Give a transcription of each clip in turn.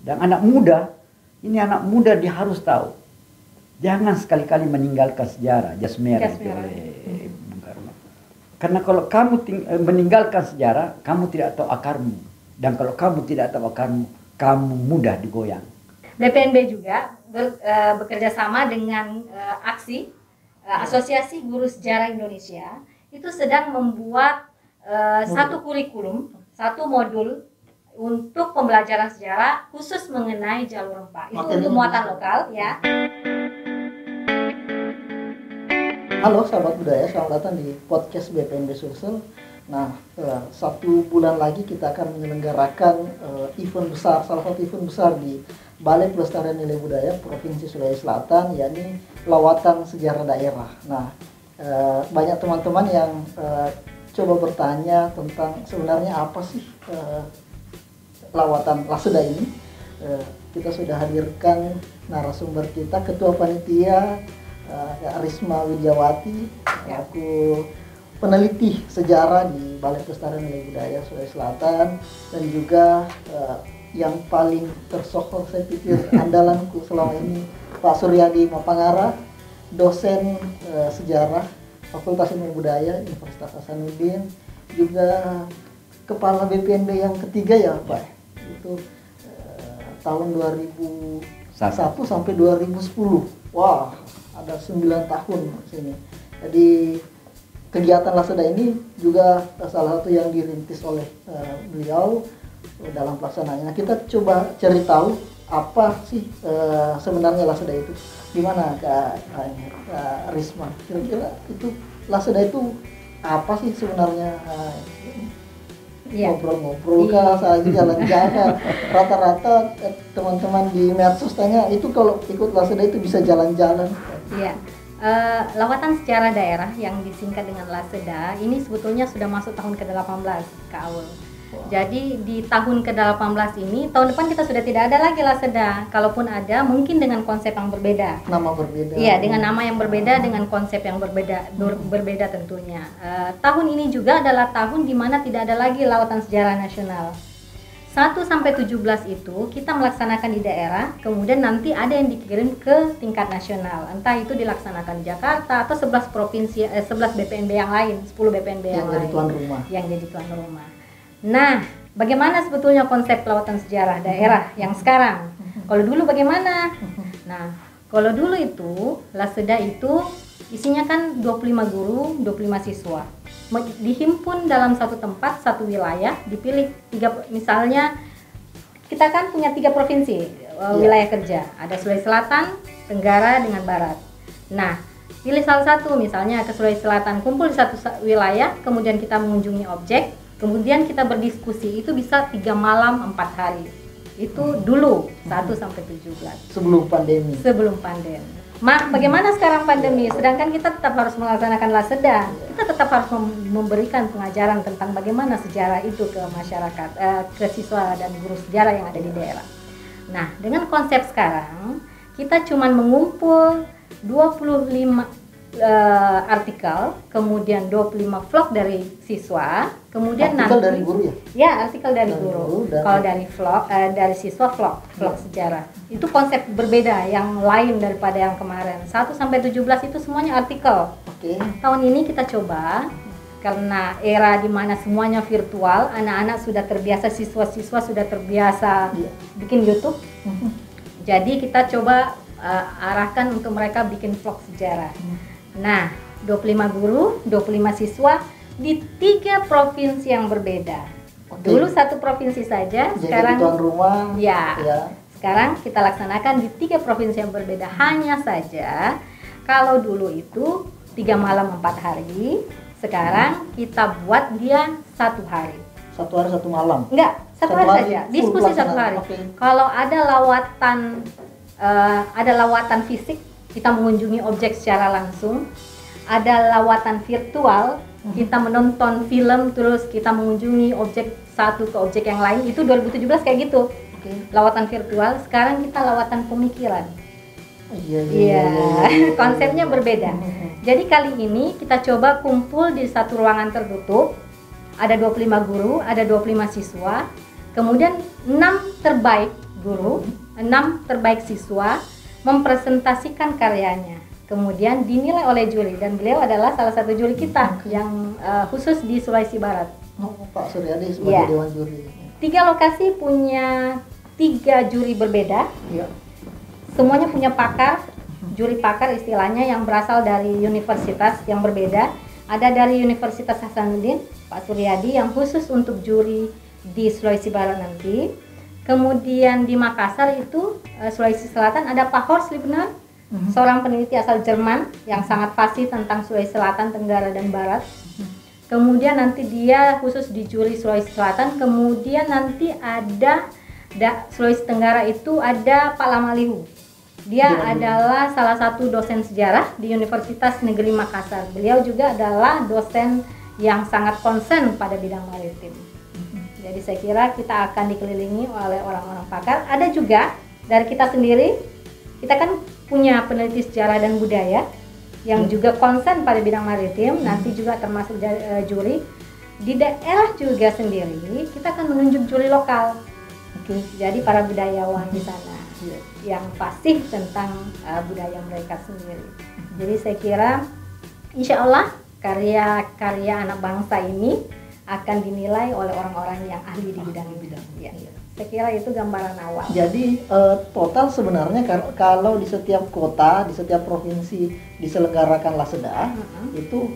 Dan anak muda, ini anak muda dia harus tahu. Jangan sekali-kali meninggalkan sejarah jas merah itu oleh Bung Karno. Karena kalau kamu meninggalkan sejarah, kamu tidak tahu akarmu. Dan kalau kamu tidak tahu akarmu, kamu mudah digoyang. BPNB juga bekerja sama dengan Asosiasi Guru Sejarah Indonesia. Itu sedang membuat satu kurikulum, satu modul untuk pembelajaran sejarah khusus mengenai jalur rempah. Itu untuk muatan lokal ya. Halo sahabat budaya, selamat datang di podcast BPNB Sulsel. Nah, 1 bulan lagi kita akan menyelenggarakan event besar, salah satu event besar di Balai Pelestarian Nilai Budaya Provinsi Sulawesi Selatan, yakni Lawatan Sejarah Daerah. Nah, banyak teman-teman yang coba bertanya tentang sebenarnya apa sih lawatan Laseda ini. Kita sudah hadirkan narasumber kita, Ketua Panitia Risma Widiawati, aku peneliti sejarah di Balai Pelestarian Nilai Budaya Sulawesi Selatan, dan juga yang paling tersohor saya pikir andalanku selama ini, Pak Suryadi Mapangara, dosen sejarah Fakultas Ilmu Budaya Universitas Hasanuddin, juga kepala BPNB yang ketiga ya Pak, itu tahun 2001 sampai 2010. Wah, ada 9 tahun sini. Jadi kegiatan Laseda ini juga salah satu yang dirintis oleh beliau dalam pelaksanaannya. Nah, kita coba cari tahu apa sih sebenarnya Laseda itu. Gimana Kak Risma? Kira-kira itu Laseda itu apa sih sebenarnya? Ngobrol-ngobrol kah, saja jalan-jalan. Rata-rata teman-teman di medsos tanya, itu kalau ikut Laseda itu bisa jalan-jalan. Iya. Lawatan sejarah daerah yang disingkat dengan Laseda ini sebetulnya sudah masuk tahun ke-18 Kak Aul. Jadi di tahun ke-18 ini, tahun depan kita sudah tidak ada lagi Laseda. Kalaupun ada, mungkin dengan konsep yang berbeda. Nama berbeda. Iya, dengan nama yang berbeda, dengan konsep yang berbeda tentunya. Tahun ini juga adalah tahun di mana tidak ada lagi lawatan sejarah nasional. 1 sampai 17 itu kita melaksanakan di daerah, kemudian nanti ada yang dikirim ke tingkat nasional. Entah itu dilaksanakan di Jakarta atau 11 provinsi, 11 BPNB yang lain, 10 BPNB yang lain. Tuan rumah. Yang jadi tuan rumah. Nah, bagaimana sebetulnya konsep lawatan sejarah daerah yang sekarang? Kalau dulu bagaimana? Nah, kalau dulu itu Laseda itu isinya kan 25 guru, 25 siswa. Dihimpun dalam satu tempat, satu wilayah, dipilih 3, misalnya kita kan punya 3 provinsi wilayah kerja. Ada Sulawesi Selatan, Tenggara dengan Barat. Nah, pilih salah satu, misalnya ke Sulawesi Selatan, kumpul di satu wilayah, kemudian kita mengunjungi objek, kemudian kita berdiskusi, itu bisa 3 malam 4 hari. Itu dulu 1 sampai 17. Sebelum pandemi. Sebelum pandemi. Bagaimana sekarang pandemi? Sedangkan kita tetap harus melaksanakan Laseda. Kita tetap harus memberikan pengajaran tentang bagaimana sejarah itu ke masyarakat, ke siswa dan guru sejarah yang ada di daerah. Nah, dengan konsep sekarang, kita cuma mengumpul 25 artikel, kemudian 25 vlog dari siswa, kemudian artikel dari guru ya? Ya, artikel dari guru. Kalau dari vlog, dari siswa vlog sejarah. Itu konsep berbeda, yang lain daripada yang kemarin. 1 sampai 17 itu semuanya artikel. Oke. Tahun ini kita coba, karena era di mana semuanya virtual, anak-anak sudah terbiasa, siswa-siswa sudah terbiasa bikin YouTube. Jadi kita coba arahkan untuk mereka bikin vlog sejarah. Nah, 25 guru, 25 siswa di 3 provinsi yang berbeda. Dulu 1 provinsi saja, jadi sekarang tuan rumah. Ya. Sekarang kita laksanakan di 3 provinsi yang berbeda. Hanya saja kalau dulu itu 3 malam 4 hari, sekarang kita buat dia 1 hari. 1 hari 1 malam. Enggak, 1 hari saja. Diskusi 1 hari. Okay. Kalau ada lawatan fisik, kita mengunjungi objek secara langsung. Ada lawatan virtual, kita menonton film, terus kita mengunjungi objek satu ke objek yang lain. Itu 2017 kayak gitu. Lawatan virtual. Sekarang kita lawatan pemikiran. Iya. Konsepnya berbeda. Jadi kali ini kita coba kumpul di satu ruangan tertutup. Ada 25 guru, ada 25 siswa. Kemudian 6 terbaik guru, 6 terbaik siswa mempresentasikan karyanya. Kemudian dinilai oleh juri, dan beliau adalah salah satu juri kita yang khusus di Sulawesi Barat. Pak Suryadi sebagai Ya. dewan juri. 3 lokasi punya 3 juri berbeda. Iya. Semuanya punya pakar, juri pakar istilahnya yang berasal dari universitas yang berbeda. Ada dari Universitas Hasanuddin, Pak Suryadi yang khusus untuk juri di Sulawesi Barat nanti. Kemudian di Makassar itu Sulawesi Selatan ada Pak Horst Liebner, seorang peneliti asal Jerman yang sangat fasih tentang Sulawesi Selatan, Tenggara dan Barat. Kemudian nanti dia khusus di juri Sulawesi Selatan. Kemudian nanti ada Sulawesi Tenggara itu ada Pak Lamalihu. Dia adalah salah satu dosen sejarah di Universitas Negeri Makassar. Beliau juga adalah dosen yang sangat konsen pada bidang maritim. Jadi saya kira kita akan dikelilingi oleh orang-orang pakar. Ada juga dari kita sendiri, kita kan punya peneliti sejarah dan budaya yang juga konsen pada bidang maritim, nanti juga termasuk juri. Di daerah juga sendiri, kita akan menunjuk juri lokal. Jadi para budayawan di sana yang fasih tentang budaya mereka sendiri. Jadi saya kira insya Allah karya-karya anak bangsa ini akan dinilai oleh orang-orang yang ahli di bidang itu. Ya. Saya kira itu gambaran awal. Jadi total sebenarnya kalau di setiap kota, di setiap provinsi diselenggarakan Laseda, itu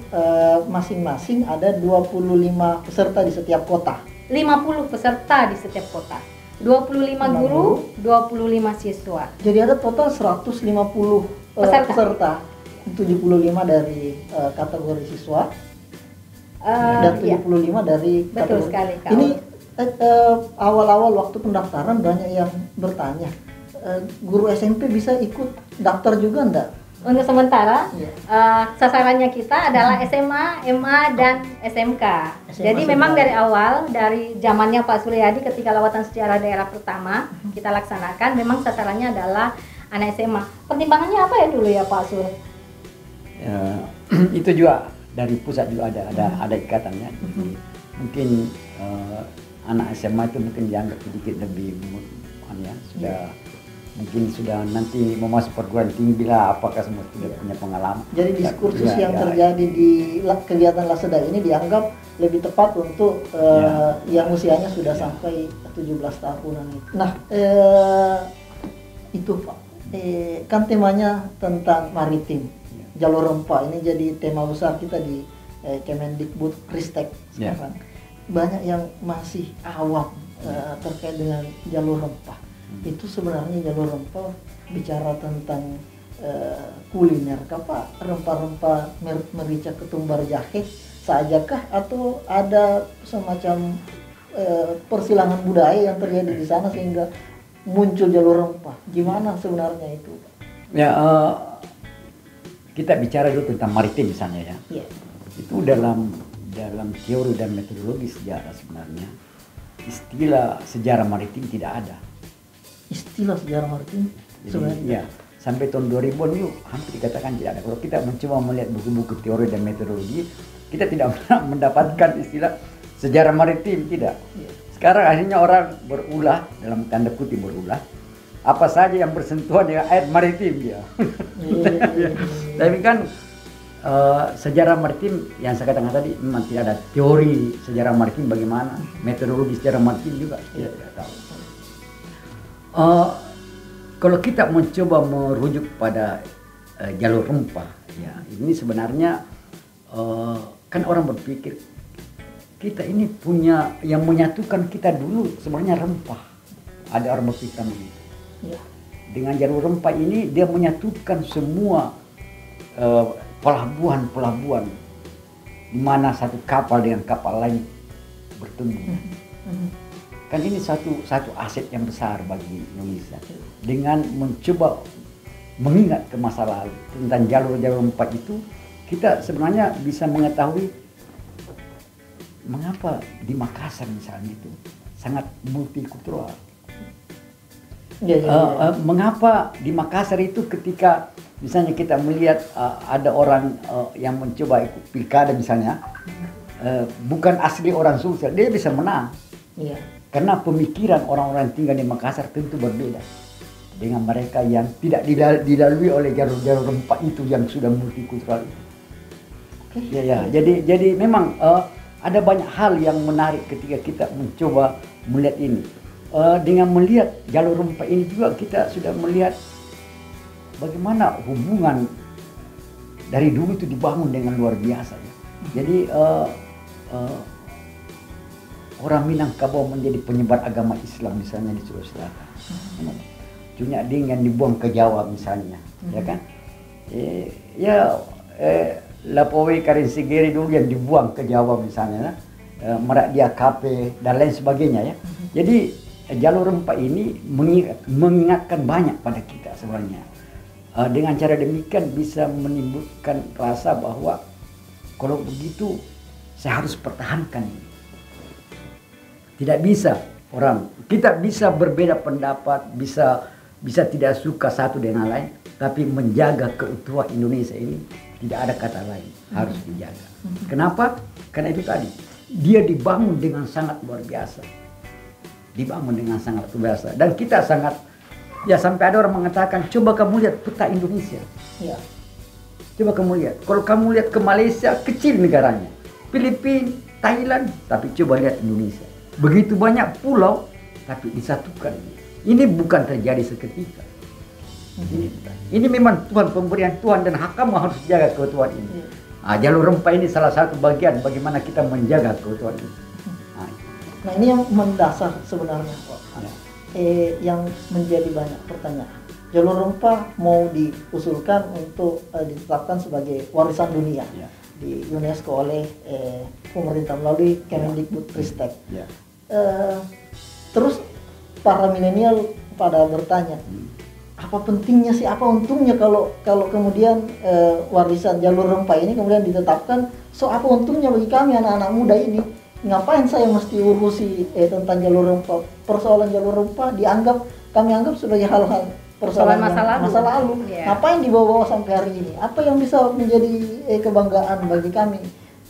masing-masing ada 25 peserta di setiap kota. 50 peserta di setiap kota. 25 guru, 25 siswa. Jadi ada total 150 peserta. 75 dari kategori siswa. Dan 75 dari betul sekali, Kak. Ini awal-awal waktu pendaftaran banyak yang bertanya, guru SMP bisa ikut daftar juga enggak? Untuk sementara sasarannya kita adalah SMA, MA dan SMK. Jadi memang dari awal, dari zamannya Pak Suryadi ketika lawatan sejarah daerah pertama kita laksanakan, memang sasarannya adalah anak SMA. Pertimbangannya apa ya dulu ya Pak Sur? Itu juga dari pusat juga ada ikatannya. Mungkin anak SMA itu mungkin dianggap sedikit lebih mungkin sudah nanti mau masuk perguruan tinggi lah, apakah semua sudah punya pengalaman. Jadi diskursus yang terjadi di kegiatan Laseda ini dianggap lebih tepat untuk yang usianya sudah sampai 17 tahunan itu. Nah, itu Pak, kan temanya tentang maritim. Jalur rempah ini jadi tema besar kita di Kemendikbud Ristek sekarang. Banyak yang masih awam terkait dengan jalur rempah. Itu sebenarnya jalur rempah bicara tentang kuliner, apa rempah-rempah merica, ketumbar, jahe sajakah, atau ada semacam persilangan budaya yang terjadi di sana sehingga muncul jalur rempah? Gimana sebenarnya itu? Ya, kita bicara dulu tentang maritim misalnya ya. Itu dalam teori dan metodologi sejarah sebenarnya istilah sejarah maritim tidak ada. Istilah sejarah maritim sebenarnya. Ya, sampai tahun 2000 itu hampir dikatakan tidak ada. Kalau kita mencoba melihat buku-buku teori dan metodologi, kita tidak pernah mendapatkan istilah sejarah maritim, tidak. Sekarang akhirnya orang berulah, dalam tanda kutip berulah, apa saja yang bersentuhan dengan air maritim dia. Tapi kan sejarah maritim yang saya katakan tadi memang tidak ada teori sejarah maritim bagaimana, metodologi sejarah maritim juga kita tidak tahu. Kalau kita mencoba merujuk pada jalur rempah, ya ini sebenarnya kan orang berpikir kita ini punya yang menyatukan kita dulu sebenarnya rempah. Ada orang berpikir begitu. Dengan jalur rempah ini dia menyatukan semua pelabuhan-pelabuhan di mana satu kapal dengan kapal lain bertemu. Kan ini satu aset yang besar bagi Indonesia. Dengan mencoba mengingat ke masa lalu tentang jalur-jalur rempah itu, kita sebenarnya bisa mengetahui mengapa di Makassar misalnya itu sangat multikultural. Mengapa di Makassar itu ketika misalnya kita melihat ada orang yang mencoba ikut pilkada misalnya, bukan asli orang Sulsel, dia bisa menang. Karena pemikiran orang-orang yang tinggal di Makassar tentu berbeda dengan mereka yang tidak dilalui oleh jalur-jalur rempah itu yang sudah multikultural itu. Ya. Jadi memang ada banyak hal yang menarik ketika kita mencoba melihat ini. Dengan melihat jalur rempah ini juga kita sudah melihat bagaimana hubungan dari dulu itu dibangun dengan luar biasa ya. Jadi orang Minangkabau menjadi penyebar agama Islam misalnya di Sulawesi Selatan. Cunyak Ding yang dibuang ke Jawa misalnya, ya kan? Lapowe Karin Sigeri dulu yang dibuang ke Jawa misalnya, Merak Dia Kape dan lain sebagainya ya. Jadi jalur rempah ini mengingatkan banyak pada kita sebenarnya. Dengan cara demikian bisa menimbulkan rasa bahwa kalau begitu saya harus pertahankan. Tidak bisa kita bisa berbeda pendapat, bisa tidak suka satu dengan lain, tapi menjaga keutuhan Indonesia ini tidak ada kata lain, harus dijaga. Kenapa? Karena itu tadi, dia dibangun dengan sangat luar biasa. Dan kita sangat, ya sampai ada orang mengatakan, coba kamu lihat peta Indonesia. Ya. Coba kamu lihat, kalau kamu lihat ke Malaysia, kecil negaranya. Filipina, Thailand, tapi coba lihat Indonesia. Begitu banyak pulau, tapi disatukan. Ini bukan terjadi seketika. Ini memang Tuhan, pemberian Tuhan, dan hak kamu harus jaga keutuhan ini. Jalur rempah ini salah satu bagian bagaimana kita menjaga keutuhan ini. Nah ini yang mendasar sebenarnya Pak. Yang menjadi banyak pertanyaan. Jalur rempah mau diusulkan untuk ditetapkan sebagai warisan dunia di UNESCO oleh pemerintah melalui Kemendikbudristek. Terus para milenial pada bertanya, apa pentingnya sih, apa untungnya kalau kemudian warisan jalur rempah ini kemudian ditetapkan? So apa untungnya bagi kami anak-anak muda ini? Ngapain saya mesti urusi tentang jalur rempah? Persoalan jalur rempah kami anggap sebagai hal-hal persoalan masa lalu. Ngapain dibawa-bawa sampai hari ini? Apa yang bisa menjadi kebanggaan bagi kami?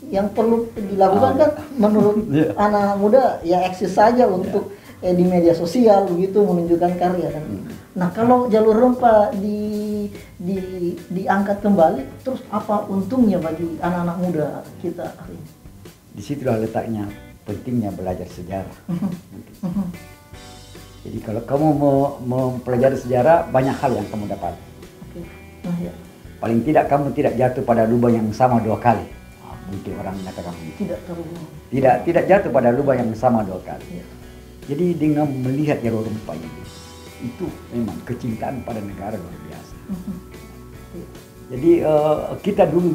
Yang perlu dilakukan kan menurut anak-anak muda ya eksis saja untuk di media sosial begitu menunjukkan karya kan. Nah kalau jalur rempah diangkat kembali, terus apa untungnya bagi anak-anak muda kita hari ini? Disitulah letaknya pentingnya belajar sejarah. Jadi kalau kamu mau mempelajari sejarah, banyak hal yang kamu dapat. Paling tidak kamu tidak jatuh pada lubang yang sama 2 kali. Mungkin orang mengatakan begitu. Tidak jatuh pada lubang yang sama 2 kali. Jadi dengan melihat jalur rempah ini, itu memang kecintaan pada negara luar biasa. Jadi kita dulu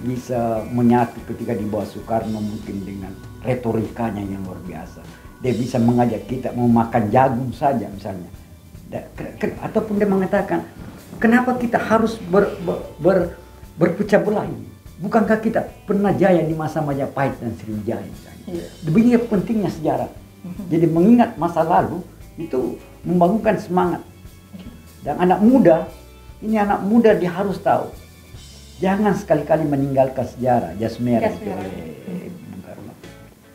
bisa menyatu ketika di bawah Soekarno mungkin dengan retorikanya yang luar biasa. Dia bisa mengajak kita mau makan jagung saja misalnya. Ataupun dia mengatakan, kenapa kita harus berpecah belah ini? Bukankah kita pernah jaya di masa Majapahit dan Sriwijaya misalnya? Begini pentingnya sejarah. Jadi mengingat masa lalu itu membangunkan semangat. Dan anak muda dia harus tahu. Jangan sekali-kali meninggalkan sejarah, jas merah.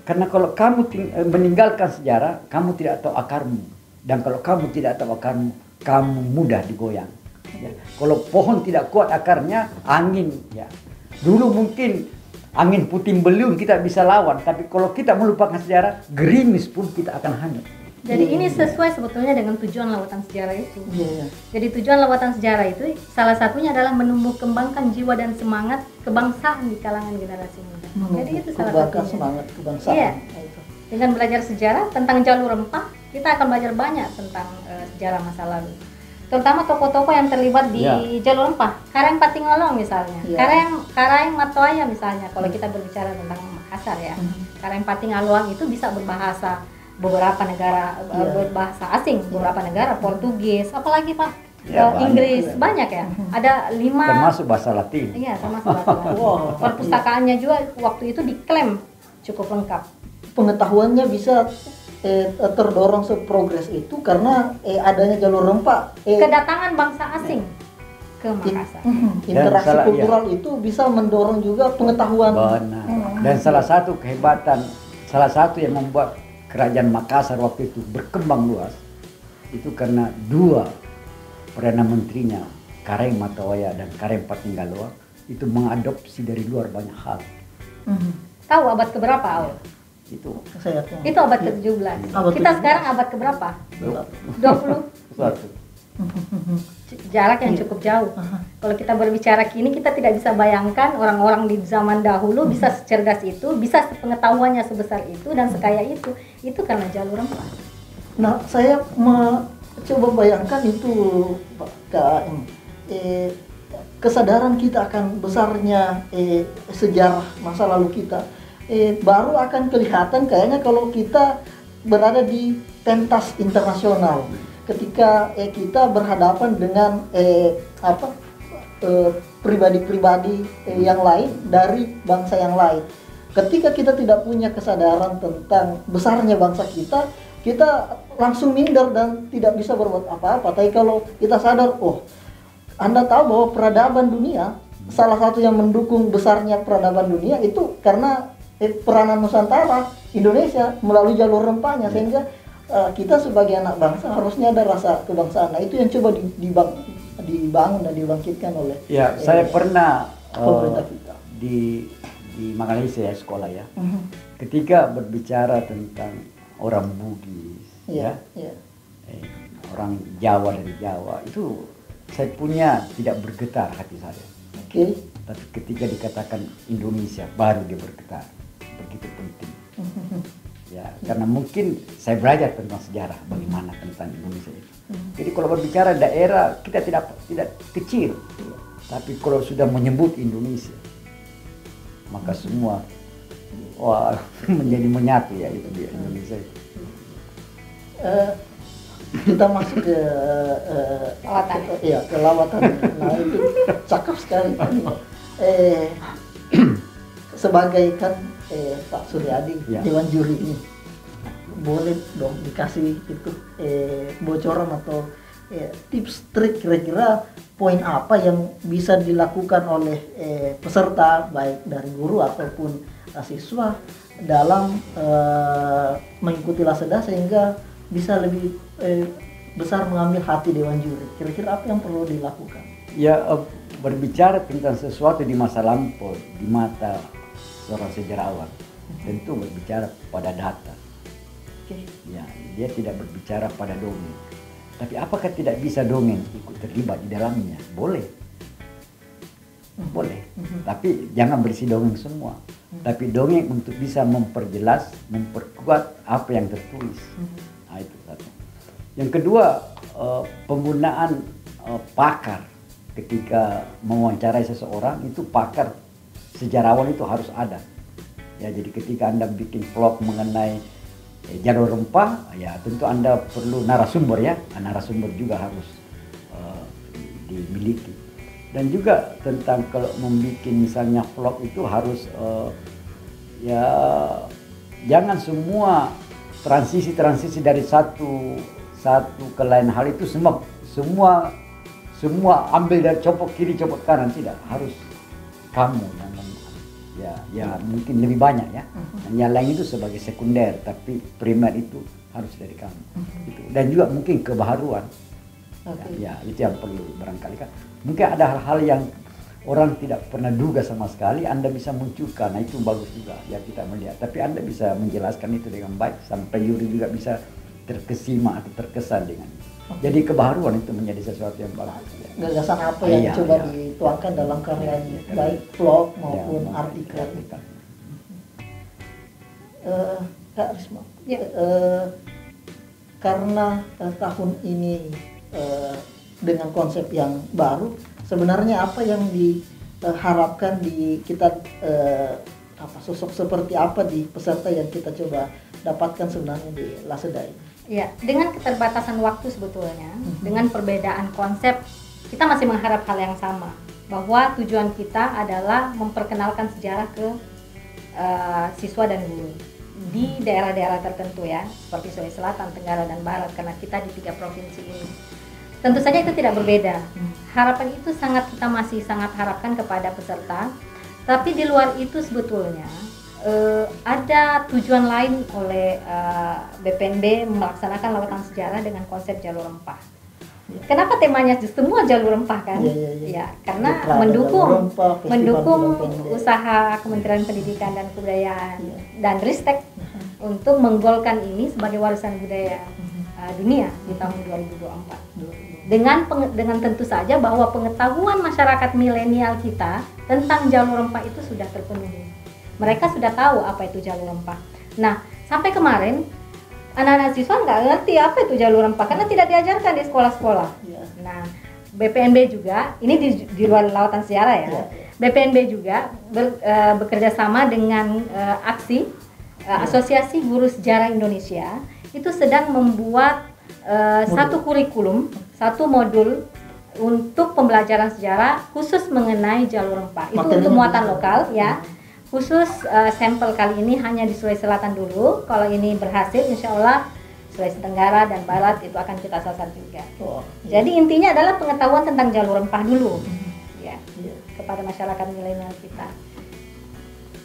Karena kalau kamu meninggalkan sejarah, kamu tidak tahu akarmu. Dan kalau kamu tidak tahu akarmu, kamu mudah digoyang. Ya. Kalau pohon tidak kuat akarnya, angin. Ya. Dulu mungkin angin puting beliung kita bisa lawan, tapi kalau kita melupakan sejarah, gerimis pun kita akan hanyut. Jadi ini sesuai sebetulnya dengan tujuan lawatan sejarah itu. Jadi tujuan lawatan sejarah itu salah satunya adalah menumbuh kembangkan jiwa dan semangat kebangsaan di kalangan generasi muda. Jadi itu salah satunya. Semangat kebangsaan. Iya. Dengan belajar sejarah tentang jalur rempah, kita akan belajar banyak tentang sejarah masa lalu. Terutama tokoh-tokoh yang terlibat di jalur rempah. Karang Patingolong misalnya. Karang Matoaya misalnya kalau kita berbicara tentang Makassar ya. Karang Patingolong itu bisa berbahasa beberapa negara, berbahasa asing, beberapa negara, Portugis, apalagi Pak, Inggris, banyak ya. Ada 5. Termasuk bahasa Latin. Iya, termasuk bahasa Latin. Perpustakaannya juga waktu itu diklaim cukup lengkap. Pengetahuannya bisa terdorong seprogres itu karena adanya jalur rempah. Kedatangan bangsa asing ke Makassar. Interaksi kultural itu bisa mendorong juga pengetahuan. Benar. Dan salah satu kehebatan, salah satu yang membuat kerajaan Makassar waktu itu berkembang luas itu karena dua perdana menterinya Kareng Matawaya dan Kareng Patinggaloa itu mengadopsi dari luar banyak hal. Tahu abad keberapa, Aul? Itu Itu abad ke-17. Kita sekarang abad keberapa? 20. suatu. Jarak yang cukup jauh. Kalau kita berbicara kini, kita tidak bisa bayangkan orang-orang di zaman dahulu bisa secerdas itu, bisa pengetahuannya sebesar itu dan sekaya itu. Itu karena jalur rempah. Nah, saya coba bayangkan itu, Pak KM. Kesadaran kita akan besarnya sejarah masa lalu kita baru akan kelihatan kayaknya kalau kita berada di pentas internasional. Ketika kita berhadapan dengan pribadi-pribadi yang lain dari bangsa yang lain. Ketika kita tidak punya kesadaran tentang besarnya bangsa kita, kita langsung minder dan tidak bisa berbuat apa-apa. Tapi kalau kita sadar, oh, Anda tahu bahwa peradaban dunia, salah satu yang mendukung besarnya peradaban dunia itu karena peranan Nusantara, Indonesia melalui jalur rempahnya, sehingga kita sebagai anak bangsa harusnya ada rasa kebangsaan. Nah, itu yang coba dibangun dan dibangkitkan oleh saya pernah pemerintah kita di Malaysia ya, sekolah ya. Ketika berbicara tentang orang Bugis orang Jawa dari Jawa, itu saya punya tidak bergetar hati saya. Tapi ketika dikatakan Indonesia baru dia bergetar. Begitu penting. Ya, karena mungkin saya belajar tentang sejarah bagaimana tentang Indonesia itu. Jadi kalau berbicara daerah kita tidak kecil. Tapi kalau sudah menyebut Indonesia, maka semua menjadi menyatu ya itu di Indonesia itu. Kita masuk ke lawatan. Nah, itu cakep sekali. Sebagai kan Pak Suryadi Dewan Juri ini, boleh dong dikasih itu bocoran atau tips trik kira-kira poin apa yang bisa dilakukan oleh peserta baik dari guru ataupun siswa dalam mengikuti Laseda sehingga bisa lebih besar mengambil hati Dewan Juri. Kira-kira apa yang perlu dilakukan? Ya, berbicara tentang sesuatu di masa lampau di mata seorang sejarawan tentu berbicara pada data. Ya, dia tidak berbicara pada dongeng. Tapi apakah tidak bisa dongeng ikut terlibat di dalamnya? Boleh. Tapi jangan berisi dongeng semua. Tapi dongeng untuk bisa memperjelas, memperkuat apa yang tertulis. Nah, itu satu. Yang kedua, penggunaan pakar ketika mewawancarai seseorang, itu pakar sejarawan itu harus ada. Ya, jadi ketika Anda bikin vlog mengenai jalur rempah, ya tentu Anda perlu narasumber ya. Narasumber juga harus dimiliki. Dan juga tentang kalau membuat misalnya vlog itu harus ya jangan semua transisi dari satu ke lain hal itu semua ambil dari copot kiri copot kanan, tidak, harus kamu ya mungkin lebih banyak ya. Dan yang lain itu sebagai sekunder, tapi primer itu harus dari kamu. Gitu. Dan juga mungkin kebaharuan. Ya, itu yang perlu barangkali kan. Mungkin ada hal-hal yang orang tidak pernah duga sama sekali, Anda bisa munculkan. Nah, itu bagus juga ya kita melihat. Tapi Anda bisa menjelaskan itu dengan baik sampai Yuri juga bisa terkesima atau terkesan dengan itu. Jadi kebaharuan itu menjadi sesuatu yang bagus. Gagasan apa yang coba dituangkan dalam karyanya, baik vlog maupun artikel. Kak Risma, karena tahun ini dengan konsep yang baru, sebenarnya apa yang diharapkan di kita, sosok seperti apa di peserta yang kita coba dapatkan sebenarnya di Laseda ini? Ya, dengan keterbatasan waktu sebetulnya, dengan perbedaan konsep, kita masih mengharap hal yang sama, bahwa tujuan kita adalah memperkenalkan sejarah ke siswa dan guru di daerah-daerah tertentu ya, seperti Sulawesi Selatan, Tenggara, dan Barat, karena kita di 3 provinsi ini. Tentu saja itu tidak berbeda. Harapan itu kita masih sangat harapkan kepada peserta, tapi di luar itu sebetulnya ada tujuan lain oleh BPNB melaksanakan lawatan sejarah dengan konsep jalur rempah. Kenapa temanya semua jalur rempah kan? Ya, karena mendukung usaha Kementerian Pendidikan dan Kebudayaan dan Ristek untuk menggolkan ini sebagai warisan budaya dunia di tahun 2024. Dengan tentu saja bahwa pengetahuan masyarakat milenial kita tentang jalur rempah itu sudah terpenuhi. Mereka sudah tahu apa itu jalur rempah. Nah, sampai kemarin anak-anak siswa nggak ngerti apa itu jalur rempah karena tidak diajarkan di sekolah-sekolah. Nah, BPNB juga, ini di luar lawatan sejarah ya. BPNB juga bekerja sama dengan Asosiasi Guru Sejarah Indonesia itu sedang membuat satu kurikulum, satu modul untuk pembelajaran sejarah khusus mengenai jalur rempah. Itu untuk muatan lokal ya. Khusus sampel kali ini hanya di Sulawesi Selatan dulu. Kalau ini berhasil, insya Allah Sulawesi Tenggara dan Barat itu akan kita sasar juga. Jadi intinya adalah pengetahuan tentang jalur rempah dulu, ya, kepada masyarakat milenial kita.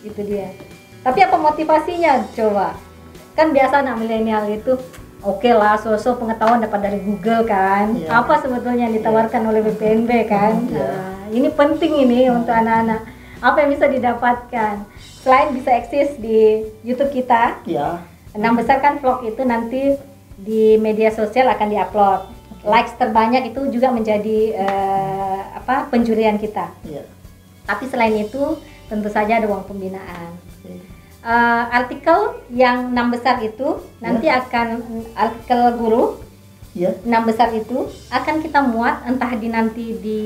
Itu dia. Tapi apa motivasinya? Coba. Kan biasa anak milenial itu, oke lah, sosok pengetahuan dapat dari Google kan. Apa sebetulnya yang ditawarkan oleh BPNB kan? Nah, ini penting ini untuk anak-anak. Apa yang bisa didapatkan selain bisa eksis di YouTube kita, 6 besar kan vlog itu nanti di media sosial akan diupload. Likes terbanyak itu juga menjadi penjurian kita. Tapi selain itu tentu saja ada uang pembinaan. Artikel yang 6 besar itu nanti akan artikel guru 6 besar itu akan kita muat entah nanti di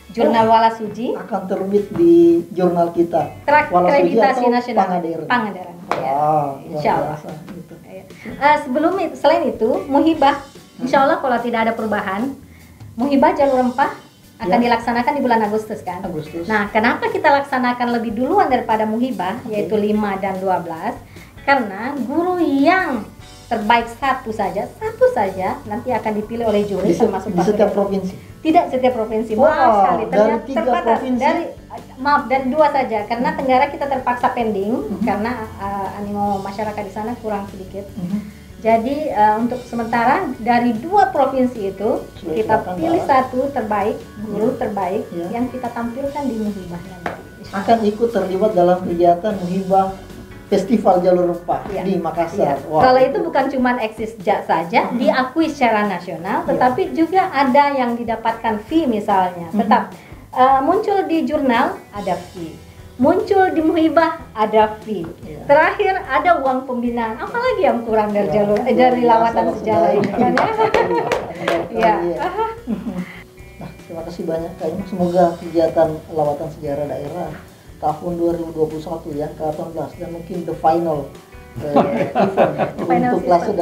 Jurnal Walasuji akan terbit di jurnal kita. Terakreditasi nasional Pangandaran. Insya Allah. Gitu. Selain itu, muhibah, insya Allah kalau tidak ada perubahan, muhibah jalur rempah akan dilaksanakan di bulan Agustus kan. Nah, kenapa kita laksanakan lebih duluan daripada muhibah, yaitu 5 dan 12? Karena guru yang terbaik satu saja nanti akan dipilih oleh juri termasuk di setiap provinsi. Tidak setiap provinsi, maaf sekali, terbatas dari 2 saja karena Tenggara kita terpaksa pending karena animo masyarakat di sana kurang sedikit. Jadi untuk sementara dari 2 provinsi itu kita pilih satu terbaik, guru terbaik yang kita tampilkan di muhibah nanti. Akan ikut terlibat dalam kegiatan muhibah Festival Jalur Rempah di Makassar. Kalau itu bukan cuma eksis saja, diakui secara nasional, tetapi juga ada yang didapatkan fee misalnya. Tetap muncul di jurnal ada fee, muncul di muhibah ada fee. Terakhir ada uang pembinaan. Apalagi yang kurang dari jalur dari lawatan sejarah ini kan ya? Nah, terima kasih banyak Kak Ima. Semoga kegiatan lawatan sejarah daerah tahun 2021 yang ke-18 dan mungkin the final event untuk kelas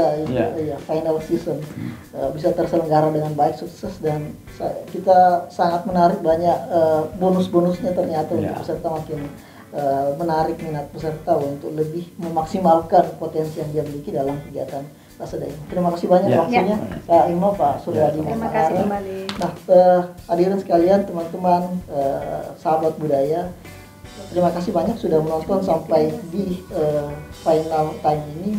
final season bisa terselenggara dengan baik, sukses, dan kita sangat menarik banyak bonus-bonusnya ternyata untuk peserta makin menarik minat peserta untuk lebih memaksimalkan potensi yang dia miliki dalam kegiatan Rasa Daerah. Terima kasih banyak waktunya Kak Ima, Pak Suryadi. Terima kasih kembali. Nah, hadirin sekalian, teman-teman, sahabat budaya, terima kasih banyak sudah menonton sampai di final time ini.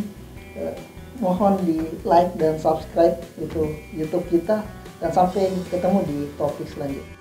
Mohon di like dan subscribe itu YouTube kita, dan sampai ketemu di topik selanjutnya.